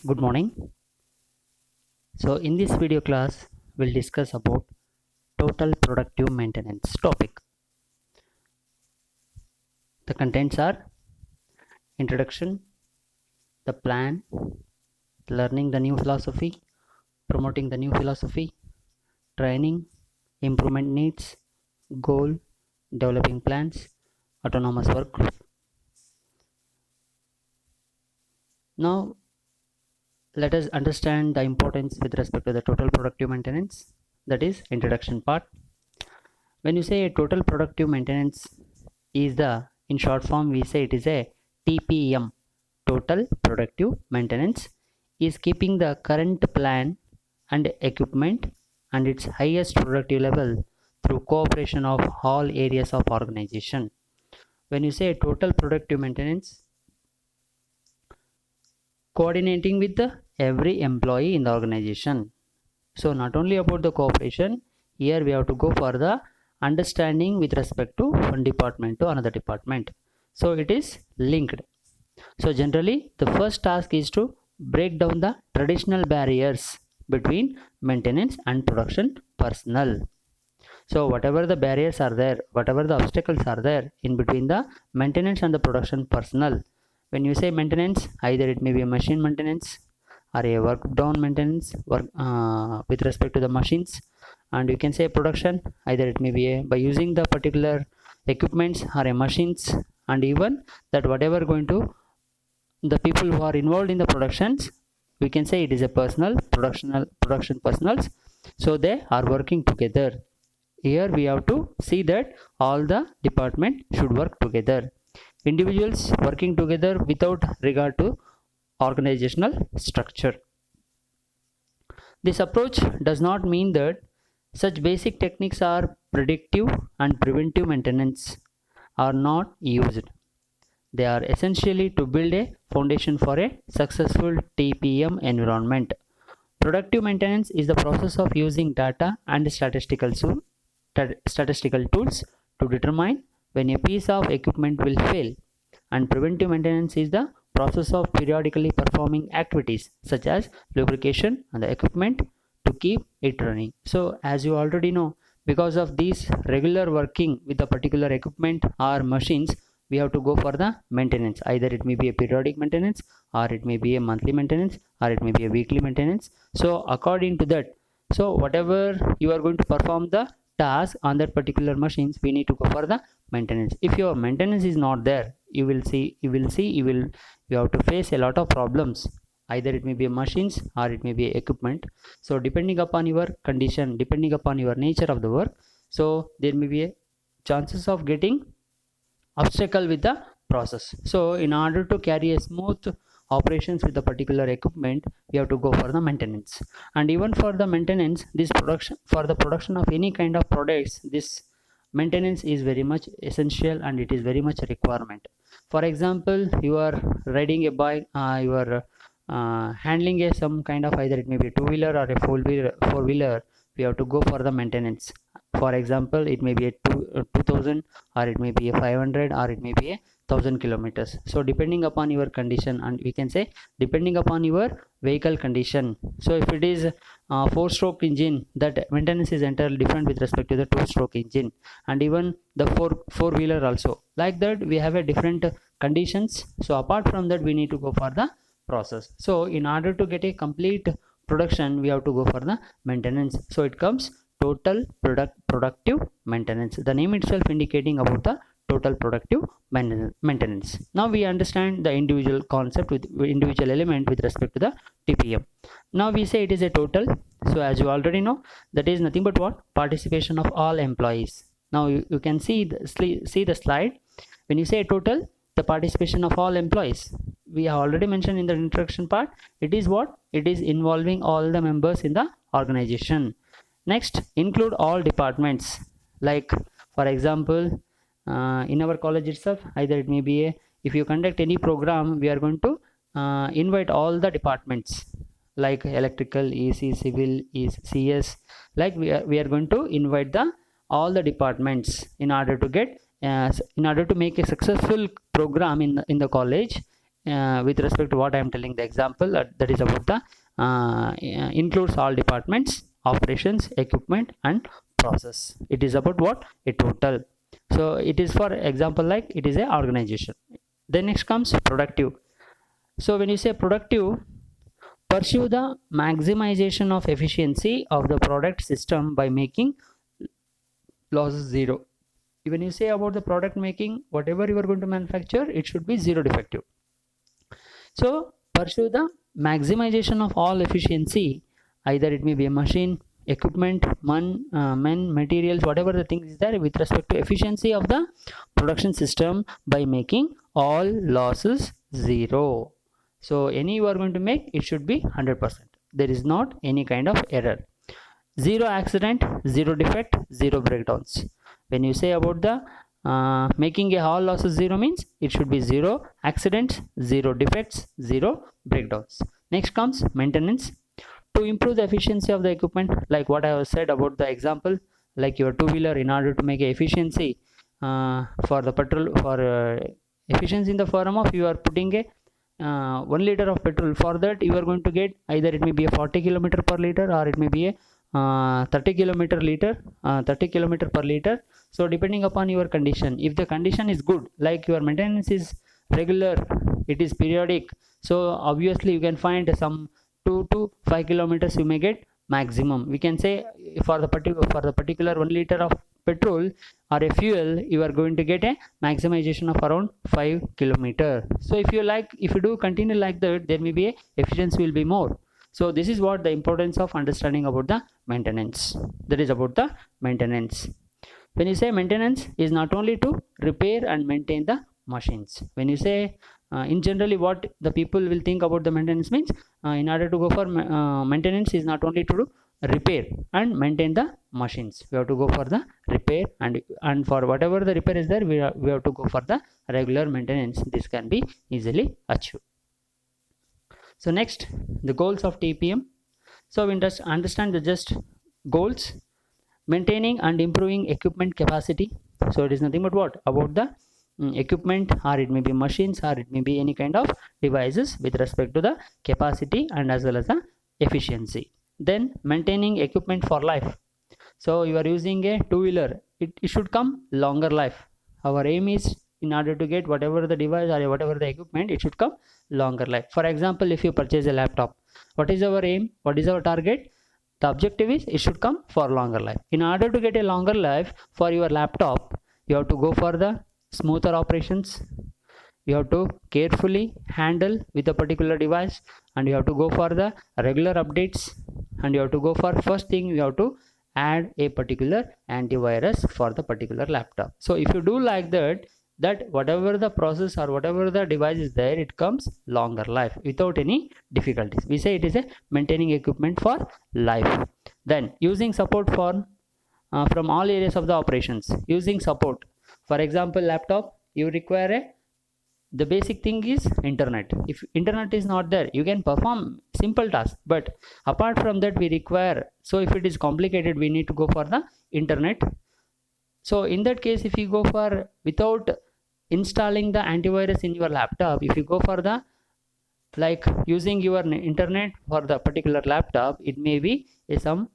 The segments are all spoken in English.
Good morning. So in this video class we'll discuss about total productive maintenance topic. The contents are introduction, the plan, learning the new philosophy, promoting the new philosophy, training, improvement needs, goal, developing plans, autonomous work group. Now let us understand the importance with respect to the total productive maintenance, that is introduction part. When you say total productive maintenance is in short form we say it is a TPM, total productive maintenance, is keeping the current plan and equipment and its highest productive level through cooperation of all areas of organization. When you say total productive maintenance, coordinating with every employee in the organization. So not only about the cooperation, here we have to go for the understanding with respect to one department to another department. So it is linked. So generally the first task is to break down the traditional barriers between maintenance and production personnel. So whatever the barriers are there, whatever the obstacles are there in between the maintenance and the production personnel. When you say maintenance, either it may be a machine maintenance or a work down maintenance with respect to the machines, and you can say production, either it may be by using the particular equipments or a machines, and even that whatever going to the people who are involved in the productions, we can say it is a production personals, so they are working together. Here we have to see that all the department should work together, individuals working together without regard to organizational structure. This approach does not mean that such basic techniques are predictive and preventive maintenance are not used. They are essentially to build a foundation for a successful TPM environment. Productive maintenance is the process of using data and statistical tools to determine when a piece of equipment will fail, and preventive maintenance is the process of periodically performing activities such as lubrication on the equipment to keep it running. So as you already know, because of this regular working with the particular equipment or machines, we have to go for the maintenance. Either it may be a periodic maintenance, or it may be a monthly maintenance, or it may be a weekly maintenance. So according to that, so whatever you are going to perform the task on that particular machines, we need to go for the maintenance. If your maintenance is not there, you have to face a lot of problems. Either it may be machines or it may be equipment. So depending upon your condition, depending upon your nature of the work, so there may be a chances of getting obstacle with the process. So in order to carry a smooth operations with the particular equipment, we have to go for the maintenance. And even for the maintenance, this production, for the production of any kind of products, this maintenance is very much essential and it is very much a requirement. For example, you are riding a bike, you are handling some kind of, either it may be a two-wheeler or a four-wheeler, we have to go for the maintenance. For example, it may be a 2000, or it may be a 500, or it may be a 1000 kilometers. So depending upon your condition, and we can say depending upon your vehicle condition. So if it is a 4-stroke engine, that maintenance is entirely different with respect to the 2-stroke engine, and even the four-wheeler also. Like that, we have a different conditions. So apart from that, we need to go for the process. So in order to get a complete production, we have to go for the maintenance. So it comes total productive maintenance, the name itself indicating about the total productive maintenance. Now we understand the individual concept with individual element with respect to the TPM. Now we say it is a total. So as you already know, that is nothing but what? Participation of all employees. Now you can see the slide. When you say total, the participation of all employees, we have already mentioned in the introduction part, it is what? It is involving all the members in the organization. Next, include all departments. Like for example, in our college itself, either it may be if you conduct any program, we are going to invite all the departments like electrical, EC, civil, CS. Like we are going to invite all the departments in order to get in order to make a successful program in the college. with respect to what I am telling the example, that is about the includes all departments, operations, equipment and process. It is about what? A total. So it is for example like it is a organization. Then next comes productive. So when you say productive, pursue the maximization of efficiency of the product system by making losses zero. When you say about the product making, whatever you are going to manufacture, it should be zero defective. So pursue the maximization of all efficiency, either it may be a machine, equipment, men, materials, whatever the thing is there with respect to efficiency of the production system by making all losses zero. So any you are going to make, it should be 100%. There is not any kind of error. Zero accident, zero defect, zero breakdowns. When you say about the making a all losses zero means it should be zero accidents, zero defects, zero breakdowns. Next comes maintenance. To improve the efficiency of the equipment, like what I have said about the example, like your two-wheeler, in order to make a efficiency for the petrol, for efficiency in the form of you are putting a 1 liter of petrol. For that you are going to get either it may be a 40 kilometer per liter or it may be a 30 kilometer per liter. So depending upon your condition, if the condition is good, like your maintenance is regular, it is periodic, so obviously you can find some 2 to 5 kilometers you may get maximum. We can say for the particular 1 liter of petrol or a fuel, you are going to get a maximization of around 5 kilometer. So if you do continue like that, there may be a efficiency will be more. So this is what the importance of understanding about the maintenance. That is about the maintenance. When you say maintenance is not only to repair and maintain the machines. When you say in generally what the people will think about the maintenance means in order to go for maintenance is not only to do repair and maintain the machines. We have to go for the repair and for whatever the repair is there, we have to go for the regular maintenance. This can be easily achieved. So next, the goals of TPM. So we understand the just goals: maintaining and improving equipment capacity. So it is nothing but what? About the equipment, or it may be machines, or it may be any kind of devices with respect to the capacity and as well as the efficiency. Then maintaining equipment for life. So you are using a two-wheeler, it should come longer life. Our aim is in order to get whatever the device or whatever the equipment, it should come longer life. For example, if you purchase a laptop, what is our aim? What is our target? The objective is it should come for longer life. In order to get a longer life for your laptop, you have to go for the smoother operations. You have to carefully handle with a particular device, and you have to go for the regular updates, and you have to go for first thing you have to add a particular antivirus for the particular laptop. So if you do like that, whatever the process or whatever the device is there, it comes longer life without any difficulties. We say it is a maintaining equipment for life. Then using support for from all areas of the operations. Using support, for example, laptop, you require the basic thing is internet. If internet is not there, you can perform simple tasks, but apart from that we require, so if it is complicated, we need to go for the internet. So in that case, if you go for without installing the antivirus in your laptop, if you go for the like using your internet for the particular laptop, it may be some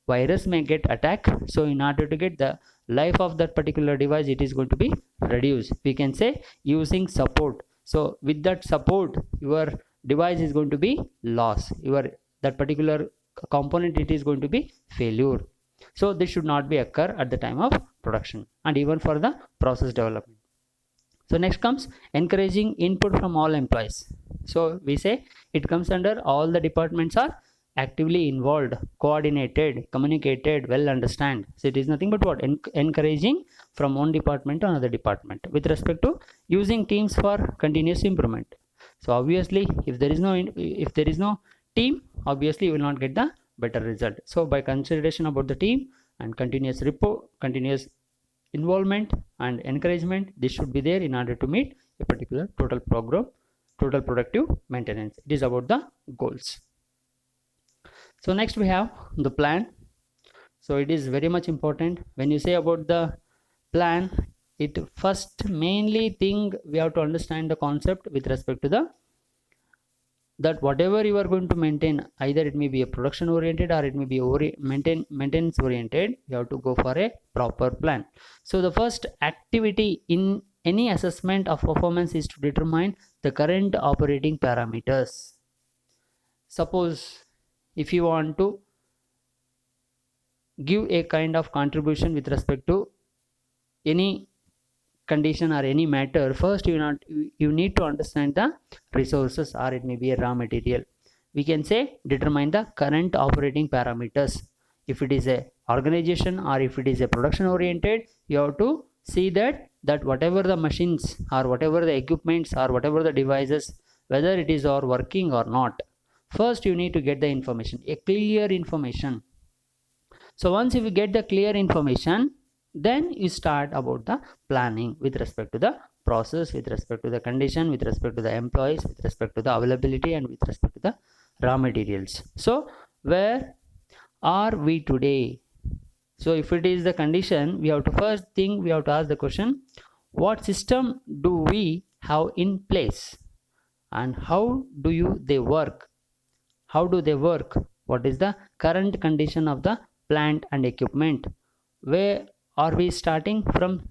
virus may get attacked. So in order to get the life of that particular device, it is going to be reduced. We can say using support. So with that support, your device is going to be lost, that particular component, it is going to be failure. So this should not be occur at the time of production and even for the process development. So next comes encouraging input from all employees. So we say it comes under all the departments are actively involved, coordinated, communicated, well understand. So it is nothing but what? Encouraging from one department to another department with respect to using teams for continuous improvement. So obviously if there is no team, obviously you will not get the better result. So by consideration about the team and continuous involvement and encouragement, this should be there in order to meet a particular total productive maintenance. It is about the goals. So next we have the plan. So it is very much important. When you say about the plan, it first mainly thing we have to understand the concept with respect to the that whatever you are going to maintain, either it may be a production oriented or it may be maintenance oriented, you have to go for a proper plan. So the first activity in any assessment of performance is to determine the current operating parameters. Suppose if you want to give a kind of contribution with respect to any condition or any matter, first you need to understand the resources, or it may be a raw material. We can say determine the current operating parameters. If it is a organization or if it is a production oriented, you have to see that whatever the machines or whatever the equipments or whatever the devices, whether it is or working or not, first you need to get the information, a clear information. So once you get the clear information, then you start about the planning with respect to the process, with respect to the condition, with respect to the employees, with respect to the availability, and with respect to the raw materials. So where are we today? So if it is the condition, we have to first thing we have to ask the question, what system do we have in place and how do they work? How do they work? What is the current condition of the plant and equipment? Where are we starting from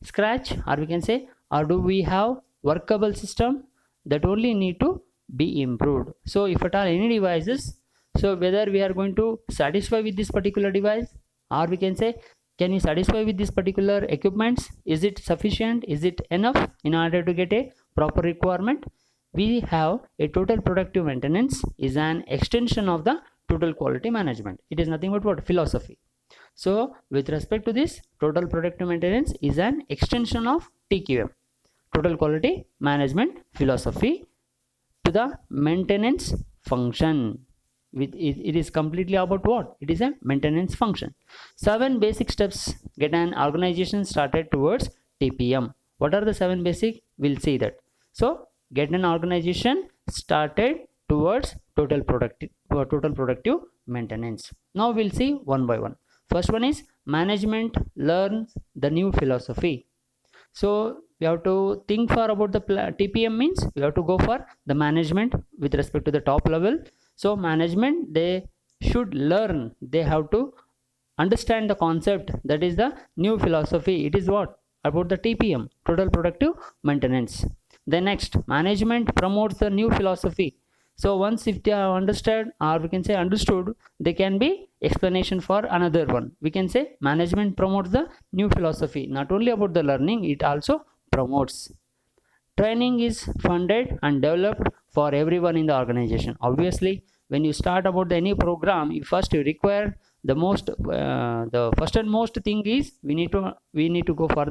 scratch, or we can say, or do we have workable system that only need to be improved? So if at all any devices, so whether we are going to satisfy with this particular device, or we can say, can you satisfy with this particular equipments? Is it sufficient? Is it enough in order to get a proper requirement? We have a total productive maintenance is an extension of the total quality management. It is nothing but what? Philosophy. So with respect to this, total productive maintenance is an extension of TQM, total quality management philosophy, to the maintenance function. It is completely about what? It is a maintenance function. 7 basic steps get an organization started towards TPM. What are the 7 basic? We'll see that. So get an organization started towards total productive maintenance. Now we'll see one by one. First one is management learns the new philosophy. So we have to think for about the TPM means we have to go for the management with respect to the top level. So management, they should learn, they have to understand the concept, that is the new philosophy. It is what? About the TPM, total productive maintenance. Then next, management promotes the new philosophy. So once if they have understood, or we can say understood, they can be explanation for another one. We can say management promotes the new philosophy. Not only about the learning, it also promotes. Training is funded and developed for everyone in the organization. Obviously, when you start about any program, you require the first and most thing is we need to go for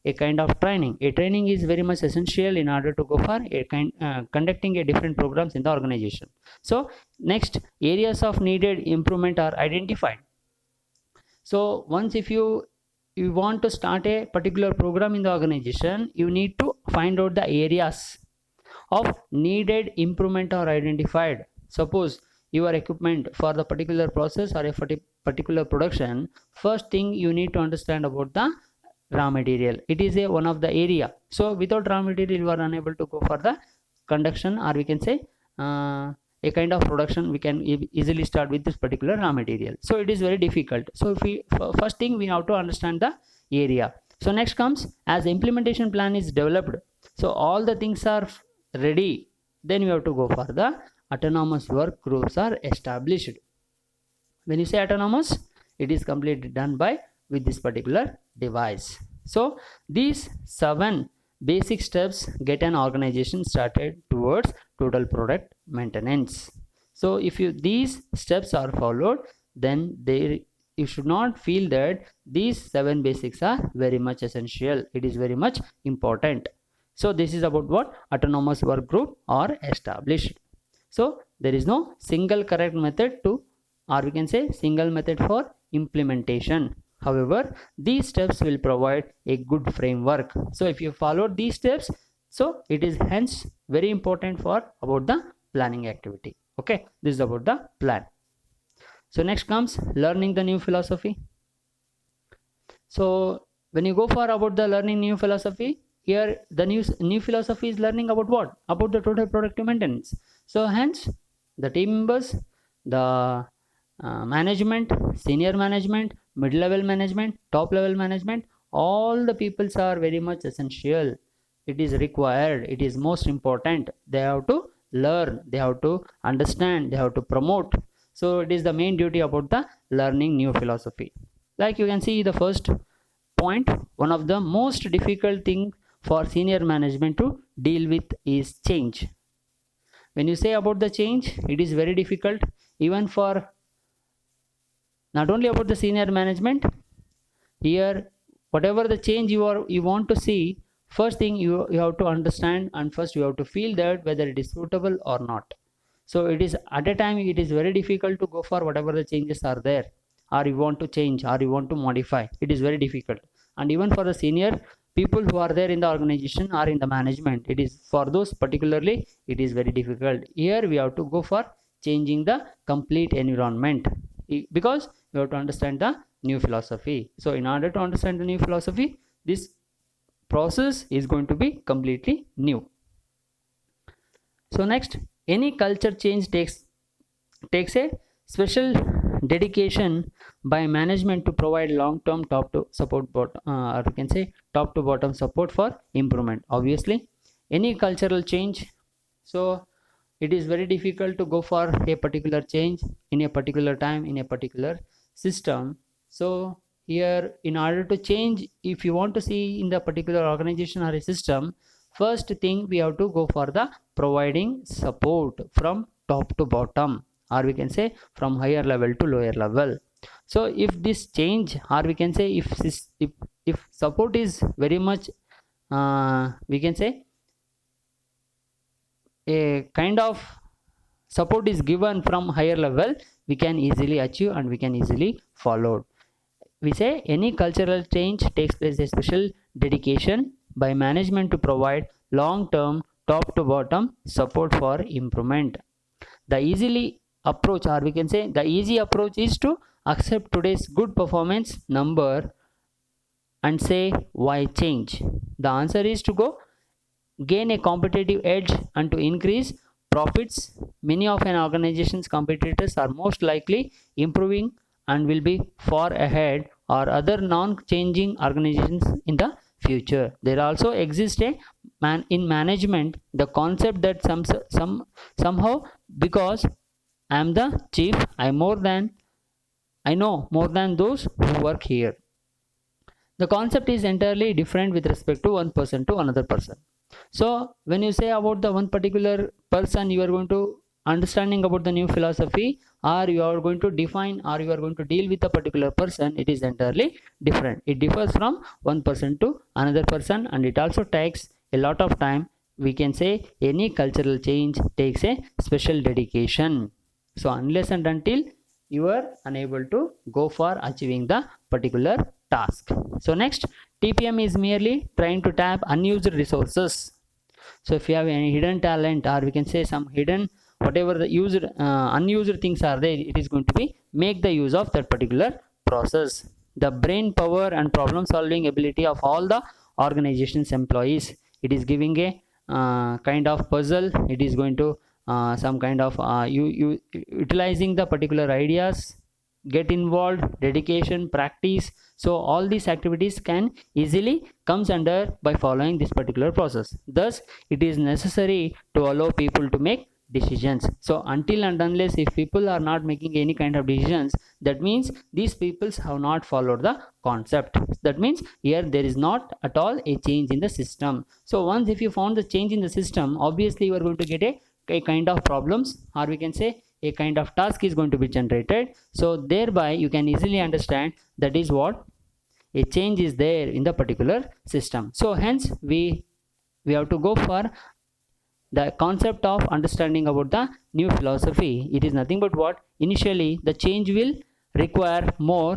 a kind of training. A training is very much essential in order to go for conducting a different programs in the organization. So next, areas of needed improvement are identified. So once if you want to start a particular program in the organization, you need to find out the areas of needed improvement are identified. Suppose your equipment for the particular process or a particular production, first thing you need to understand about the raw material. It is one of the area. So without raw material, you are unable to go for the conduction, or we can say a kind of production. We can easily start with this particular raw material. So it is very difficult. So if we first thing we have to understand the area. So next comes, as implementation plan is developed, so all the things are ready, then you have to go for the autonomous work groups are established. When you say autonomous, it is completely done by with this particular device. So these 7 basic steps get an organization started towards total product maintenance. So if these steps are followed, then you should not feel that these 7 basics are very much essential. It is very much important. So this is about what? Autonomous work group are established. So there is no single correct method to, or we can say single method for implementation. However, these steps will provide a good framework. So if you follow these steps, so it is hence very important for about the planning activity. Okay, this is about the plan. So next comes learning the new philosophy. So When you go for about the learning new philosophy, here the new philosophy is learning about what? About the total productive maintenance. So hence the team members, the management, senior management, mid level management, top level management, all the peoples are very much essential. It is required, it is most important. They have to learn, they have to understand, they have to promote. So it is the main duty about the learning new philosophy. Like you can see the first point, one of the most difficult thing for senior management to deal with is change. When you say about the change, it is very difficult even for not only about the senior management. Here whatever the change you want to see, first thing you have to understand, and first you have to feel that whether it is suitable or not. So it is at a time it is very difficult to go for whatever the changes are there, or you want to change or you want to modify. It is very difficult. And even for the senior people who are there in the organization or in the management, it is for those particularly it is very difficult. Here we have to go for changing the complete environment, because you have to understand the new philosophy. So in order to understand the new philosophy, this process is going to be completely new. So next, any culture change takes a special dedication by management to provide long-term top to support or you can say top to bottom support for improvement. Obviously any cultural change, so it is very difficult to go for a particular change in a particular time in a particular system. So here in order to change, if you want to see in the particular organization or a system, first thing we have to go for the providing support from top to bottom, or we can say from higher level to lower level. So if this change, or we can say if support is very much we can say a kind of support is given from higher level, we can easily achieve and we can easily follow. We say any cultural change takes place a special dedication by management to provide long-term top to bottom support for improvement. The easily approach, or we can say the easy approach, is to accept today's good performance number and say why change. The answer is to go gain a competitive edge and to increase profits. Many of an organization's competitors are most likely improving and will be far ahead or other non-changing organizations in the future. There also exists a in management the concept that somehow because I am the chief, I know more than those who work here. The concept is entirely different with respect to one person to another person. So when you say about the one particular person, you are going to understanding about the new philosophy, or you are going to define, or you are going to deal with a particular person, it is entirely different. It differs from one person to another person, and it also takes a lot of time. We can say any cultural change takes a special dedication. So unless and until you are unable to go for achieving the particular task. So next, TPM is merely trying to tap unused resources. So if you have any hidden talent, or we can say some hidden whatever the unused things are there, it is going to be make the use of that particular process. The brain power and problem solving ability of all the organization's employees, it is giving a kind of puzzle. It is going to some kind of you utilizing the particular ideas, get involved, dedication, practice. So all these activities can easily comes under by following this particular process. Thus it is necessary to allow people to make decisions. So until and unless if people are not making any kind of decisions, that means these peoples have not followed the concept. That means here there is not at all a change in the system. So once if you found the change in the system, obviously you are going to get a kind of problems, or we can say a kind of task is going to be generated. So thereby you can easily understand that is what a change is there in the particular system. So hence we have to go for the concept of understanding about the new philosophy. It is nothing but what initially the change will require more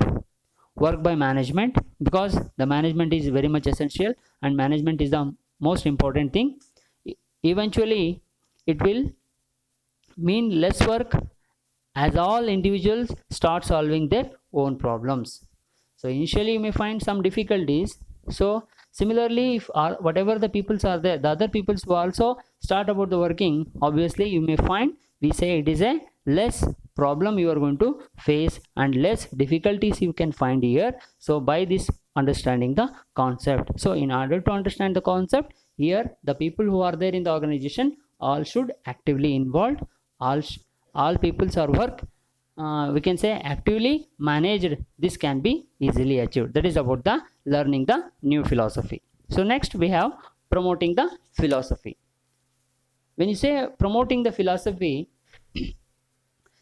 work by management, because the management is very much essential and management is the most important thing. Eventually it will mean less work as all individuals start solving their own problems. So initially you may find some difficulties, So similarly, if whatever the peoples are there, the other peoples who also start about the working, obviously you may find, we say it is a less problem you are going to face and less difficulties you can find here. So by this understanding the concept, so in order to understand the concept here, the people who are there in the organization all should actively involved, all peoples are work, we can say actively managed, this can be easily achieved. That is about the learning the new philosophy. So next we have promoting the philosophy. When you say promoting the philosophy,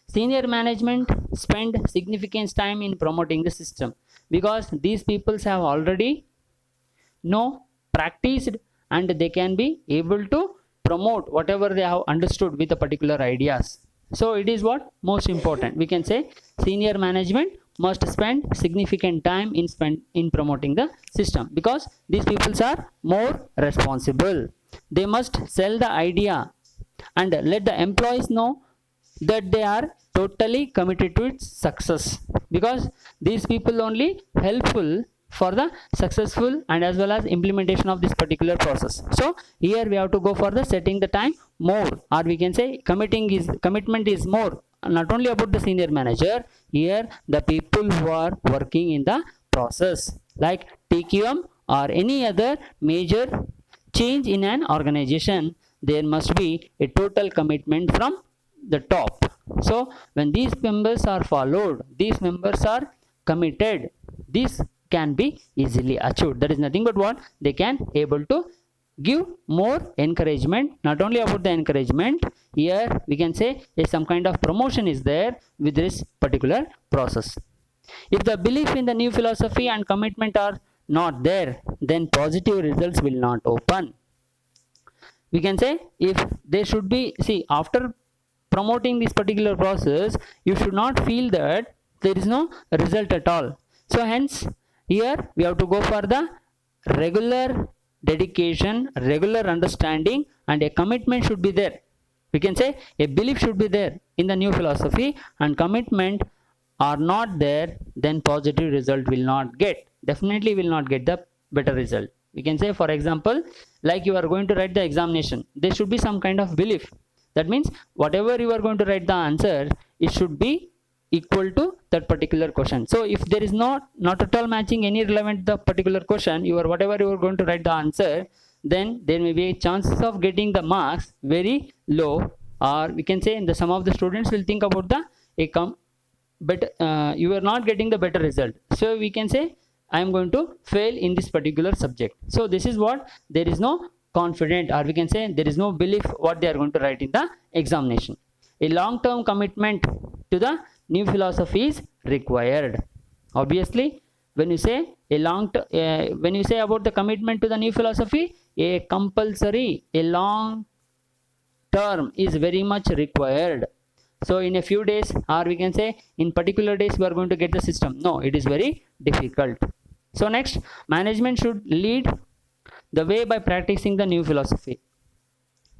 senior management spend significant time in promoting the system, because these peoples have already know, practiced, and they can be able to promote whatever they have understood with the particular ideas. So it is what most important, we can say senior management must spend significant time in promoting the system, because these peoples are more responsible. They must sell the idea and let the employees know that they are totally committed to its success, because these people only helpful for the successful and as well as implementation of this particular process. So here we have to go for the setting the time more, or we can say commitment is more, not only about the senior manager, here the people who are working in the process like TQM or any other major change in an organization, there must be a total commitment from the top. So when these members are followed, these members are committed, this can be easily achieved. That is nothing but what they can able to give more encouragement. Not only about the encouragement, here we can say some kind of promotion is there with this particular process. If the belief in the new philosophy and commitment are not there, then positive results will not open. We can say if they should be, see, after promoting this particular process, you should not feel that there is no result at all. So hence here we have to go for the regular dedication, regular understanding, and a commitment should be there. We can say a belief should be there in the new philosophy, and commitment are not there, then positive result will not get, definitely will not get the better result. We can say, for example, like you are going to write the examination, there should be some kind of belief. That means whatever you are going to write the answer, it should be equal to that particular question. So if there is not at all matching any relevant the particular question, whatever you are going to write the answer, then there may be chances of getting the marks very low, or we can say some of the students will think about but you are not getting the better result. So we can say I am going to fail in this particular subject. So this is what there is no confident, or we can say there is no belief what they are going to write in the examination. A long-term commitment to the new philosophy is required. Obviously, when you say when you say about the commitment to the new philosophy, a compulsory, a long term is very much required. So in a few days, or we can say in particular days, we are going to get the system. No, it is very difficult. So next, management should lead the way by practicing the new philosophy.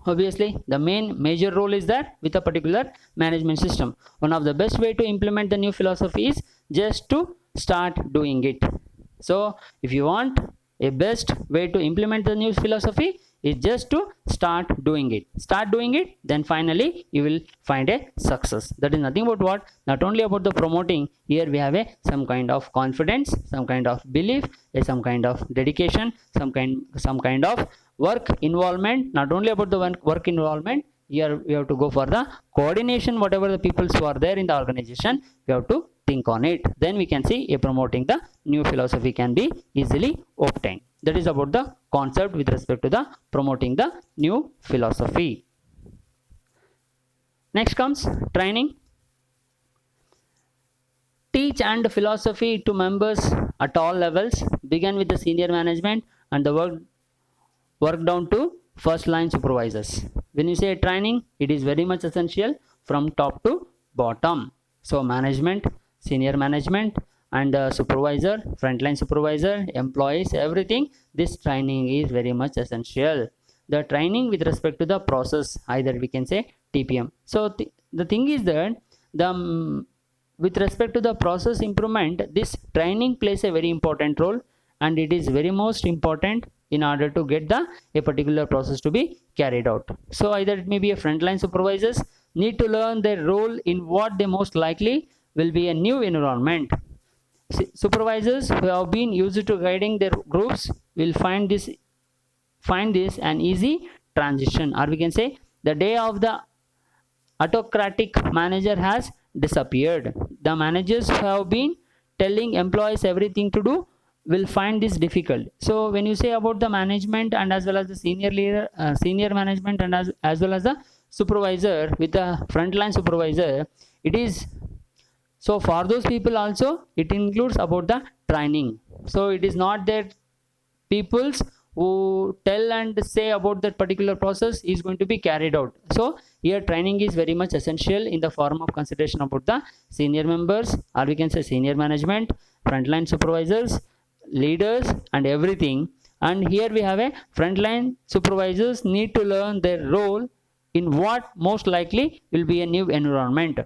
Obviously, the major role is that with a particular management system. One of the best way to implement the new philosophy is just to start doing it. So if you want a best way to implement the new philosophy, is just to start doing it. Start doing it, then finally you will find a success. That is nothing but what, not only about the promoting, here we have some kind of confidence, some kind of belief, some kind of dedication, some kind of work involvement. Not only about the work involvement, here we have to go for the coordination, whatever the people who are there in the organization, we have to think on it. Then we can see promoting the new philosophy can be easily obtained. That is about the concept with respect to the promoting the new philosophy. Next comes training. Teach and philosophy to members at all levels, begin with the senior management and the work down to first line supervisors. When you say training, it is very much essential from top to bottom. So management, senior management, and supervisor, frontline supervisor, employees, everything, this training is very much essential. The training with respect to the process, either we can say TPM. So the thing is that with respect to the process improvement, this training plays a very important role, and it is very most important in order to get a particular process to be carried out. So either it may be a frontline supervisors need to learn their role in what they most likely will be a new environment. Supervisors who have been used to guiding their groups will find this an easy transition, or we can say the day of the autocratic manager has disappeared. The managers who have been telling employees everything to do will find this difficult. So when you say about the management and as well as the senior leader, senior management, and as well as the supervisor with the frontline supervisor, it is so for those people also it includes about the training. So it is not that peoples who tell and say about that particular process is going to be carried out. So here training is very much essential in the form of consideration about the senior members, or we can say senior management, frontline supervisors, leaders, and everything. And here we have a frontline supervisors need to learn their role in what most likely will be a new environment.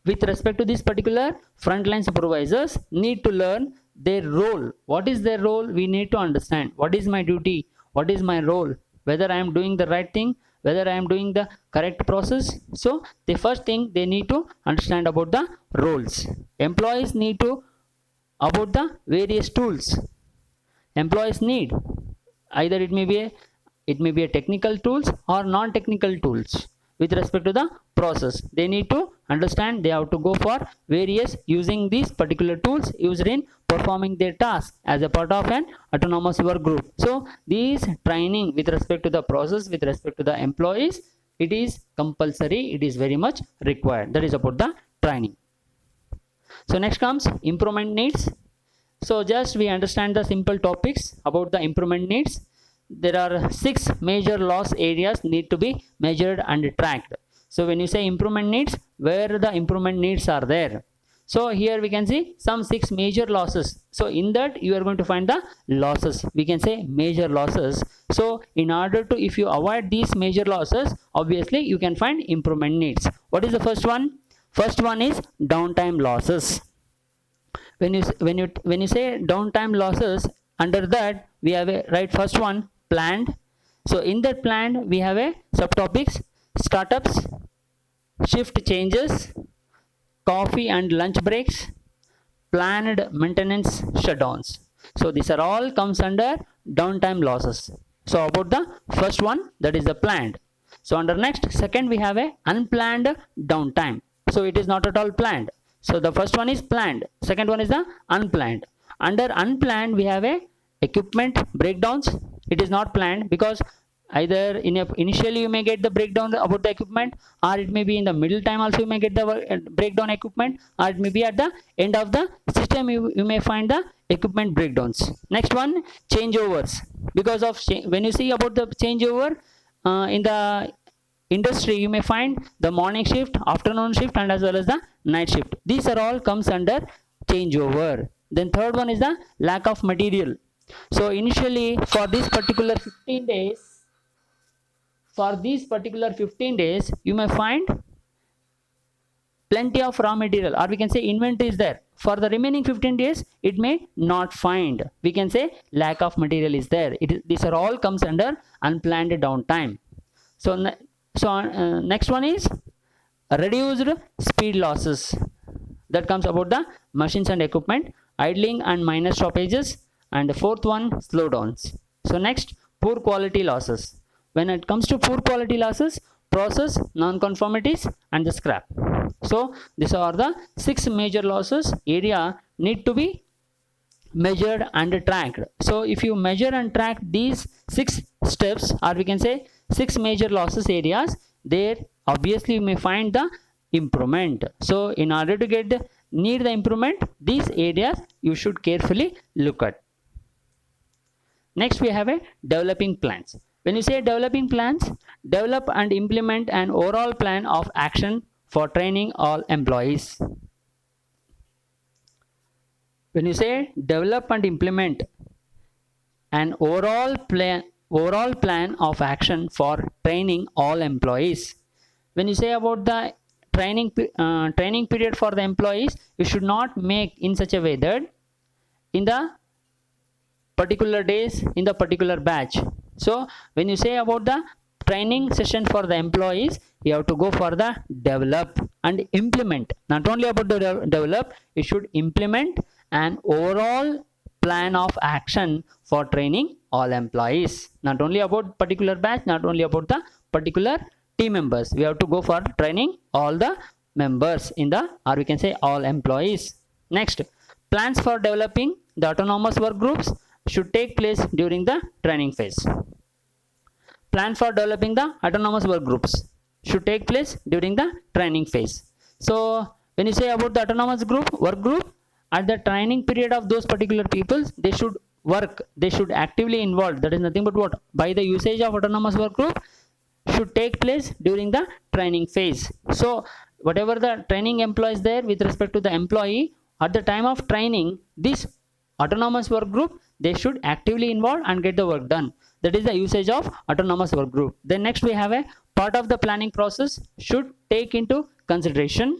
With respect to this particular, frontline supervisors need to learn their role. What is their role? We need to understand what is my duty, what is my role, whether I am doing the right thing, whether I am doing the correct process. So the first thing they need to understand about the roles. Employees need to about the various tools. Employees need either it may be a technical tools or non-technical tools. With respect to the process, they need to understand they have to go for various using these particular tools used in performing their task as a part of an autonomous work group. So these training with respect to the process, with respect to the employees, it is compulsory, it is very much required. That is about the training. So next comes improvement needs. So just we understand the simple topics about the improvement needs. There are 6 major loss areas need to be measured and tracked. So when you say improvement needs, where the improvement needs are there. So here we can see some 6 major losses. So in that you are going to find the losses. We can say major losses. So in order to, if you avoid these major losses, obviously you can find improvement needs. What is the first one? First one is downtime losses. When you say downtime losses, under that we have a right first one, planned. So in that planned we have a subtopics, startups, shift changes, coffee and lunch breaks, planned maintenance shutdowns. So these are all comes under downtime losses. So about the first one, that is the planned. So under next, second we have a unplanned downtime. So it is not at all planned. So the first one is planned, second one is the unplanned. Under unplanned we have a equipment breakdowns. It is not planned because either initially you may get the breakdown about the equipment, or it may be in the middle time also you may get the breakdown equipment, or it may be at the end of the system you may find the equipment breakdowns. Next one, changeovers. Because of when you see about the changeover in the industry, you may find the morning shift, afternoon shift, and as well as the night shift. These are all comes under changeover. Then third one is the lack of material. So initially for this particular 15 days, you may find plenty of raw material, or we can say inventory is there. For the remaining 15 days, it may not find. We can say lack of material is there. These are all comes under unplanned downtime. So next one is reduced speed losses. That comes about the machines and equipment, idling and minor stoppages. And the fourth one, slowdowns. So next, poor quality losses. When it comes to poor quality losses, process, non-conformities, and the scrap. So these are the 6 major losses area need to be measured and tracked. So if you measure and track these 6 steps, or we can say 6 major losses areas, there obviously you may find the improvement. So in order to need the improvement, these areas you should carefully look at. Next we have a developing plans. When you say developing plans, develop and implement an overall plan of action for training all employees. When you say develop and implement an overall plan of action for training all employees. When you say about the training period for the employees, you should not make in such a way that in the particular days in the particular batch. So when you say about the training session for the employees, you have to go for the develop and implement. Not only about the develop, you should implement an overall plan of action for training all employees. Not only about particular batch, not only about the particular team members. We have to go for training all the members in the, or we can say all employees. Next, plans for developing the autonomous work groups should take place during the training phase. Plan for developing the autonomous work groups should take place during the training phase. So when you say about the autonomous work group, at the training period of those particular people, they should work, they should actively involve. That is nothing but what? By the usage of autonomous work group should take place during the training phase. So whatever the training employees there with respect to the employee, at the time of training, this autonomous work group, they should actively involve and get the work done. That is the usage of autonomous work group. Then next we have a part of the planning process should take into consideration.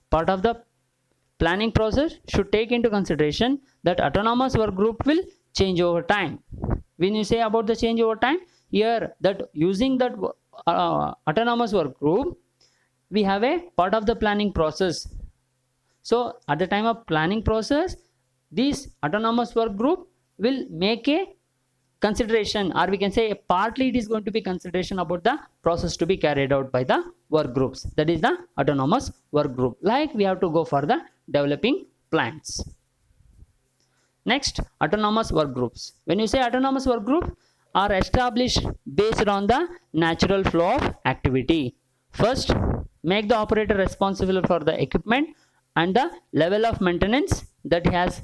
Part of the planning process should take into consideration that autonomous work group will change over time. When you say about the change over time, here that using that autonomous work group, we have a part of the planning process. So at the time of planning process, this autonomous work group will make a consideration, or we can say partly it is going to be consideration about the process to be carried out by the work groups. That is the autonomous work group. Like we have to go for the developing plans. Next, autonomous work groups. When you say autonomous work group are established based on the natural flow of activity. First, make the operator responsible for the equipment and the level of maintenance that he has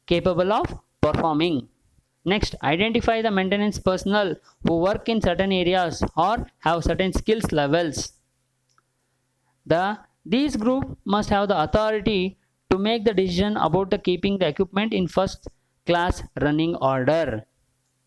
capable of performing. Next, identify the maintenance personnel who work in certain areas or have certain skills levels. These group must have the authority to make the decision about the keeping the equipment in first class running order.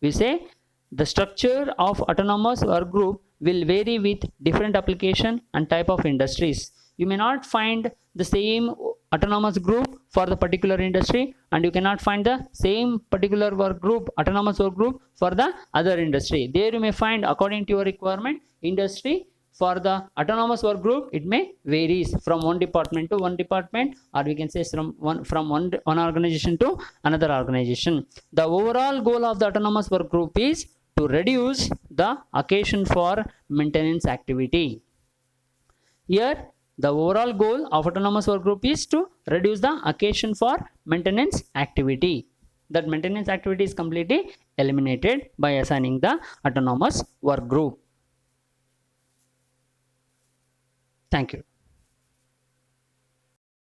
We say the structure of autonomous work group will vary with different application and type of industries. You may not find the same autonomous group for the particular industry, and you cannot find the same particular work group, autonomous work group, for the other industry. There you may find, according to your requirement, industry. For the autonomous work group, it may varies from one department to one department, or we can say from one organization to another organization. The overall goal of the autonomous work group is to reduce the occasion for maintenance activity. Here, the overall goal of autonomous work group is to reduce the occasion for maintenance activity. That maintenance activity is completely eliminated by assigning the autonomous work group. Thank you.